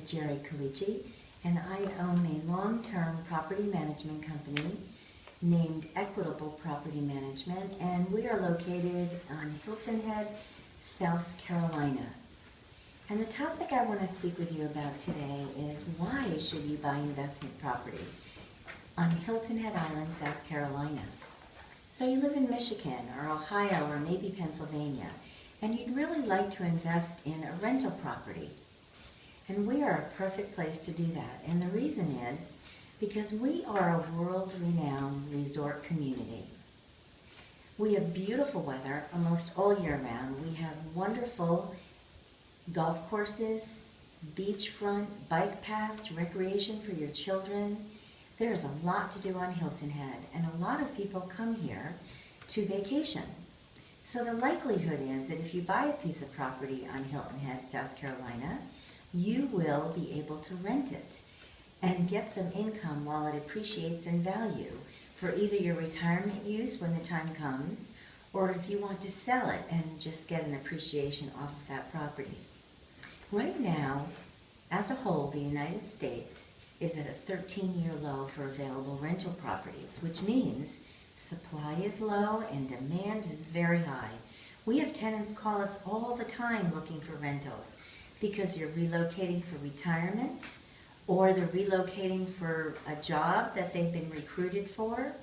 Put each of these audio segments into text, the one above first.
Jerry Calicci, and I own a long-term property management company named Equitable Property Management, and we are located on Hilton Head, South Carolina. And the topic I want to speak with you about today is why should you buy investment property on Hilton Head Island, South Carolina? So you live in Michigan or Ohio or maybe Pennsylvania, and you'd really like to invest in a rental property. And we are a perfect place to do that. And the reason is because we are a world-renowned resort community. We have beautiful weather almost all year round. We have wonderful golf courses, beachfront, bike paths, recreation for your children. There's a lot to do on Hilton Head, and a lot of people come here to vacation. So the likelihood is that if you buy a piece of property on Hilton Head, South Carolina, you will be able to rent it and get some income while it appreciates in value for either your retirement use when the time comes, or if you want to sell it and just get an appreciation off of that property. Right now, as a whole, the United States is at a 13-year low for available rental properties, which means supply is low and demand is very high. We have tenants call us all the time looking for rentals because you're relocating for retirement, or they're relocating for a job that they've been recruited for,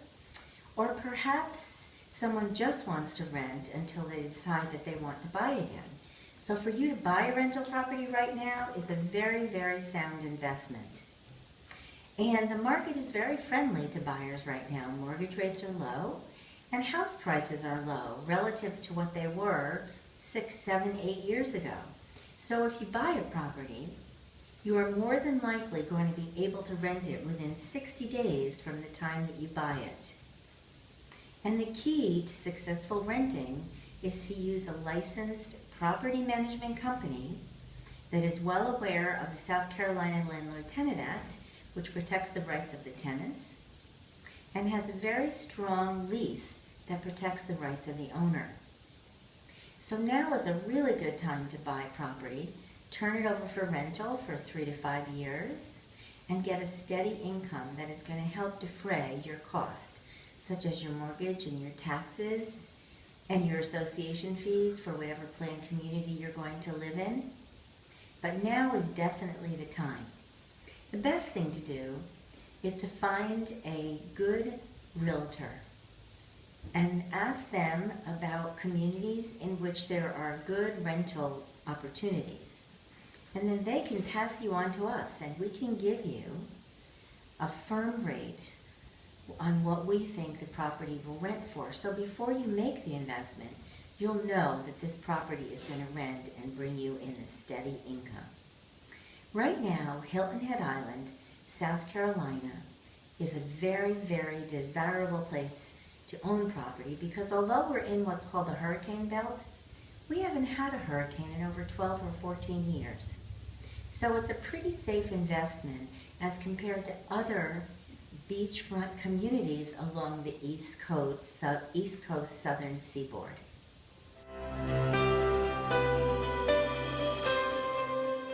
or perhaps someone just wants to rent until they decide that they want to buy again. So for you to buy a rental property right now is a very, very sound investment. And the market is very friendly to buyers right now. Mortgage rates are low, and house prices are low relative to what they were 6, 7, 8 years ago. So if you buy a property, you are more than likely going to be able to rent it within 60 days from the time that you buy it. And the key to successful renting is to use a licensed property management company that is well aware of the South Carolina Landlord-Tenant Act, which protects the rights of the tenants, and has a very strong lease that protects the rights of the owner. So now is a really good time to buy property, turn it over for rental for 3 to 5 years, and get a steady income that is going to help defray your cost, such as your mortgage and your taxes and your association fees for whatever planned community you're going to live in. But now is definitely the time. The best thing to do is to find a good realtor and ask them about communities in which there are good rental opportunities. And then they can pass you on to us, and we can give you a firm rate on what we think the property will rent for. So before you make the investment, you'll know that this property is going to rent and bring you in a steady income. Right now, Hilton Head Island, South Carolina, is a very, very desirable place to own property because although we're in what's called the hurricane belt, we haven't had a hurricane in over 12 or 14 years. So it's a pretty safe investment as compared to other beachfront communities along the East Coast southern seaboard.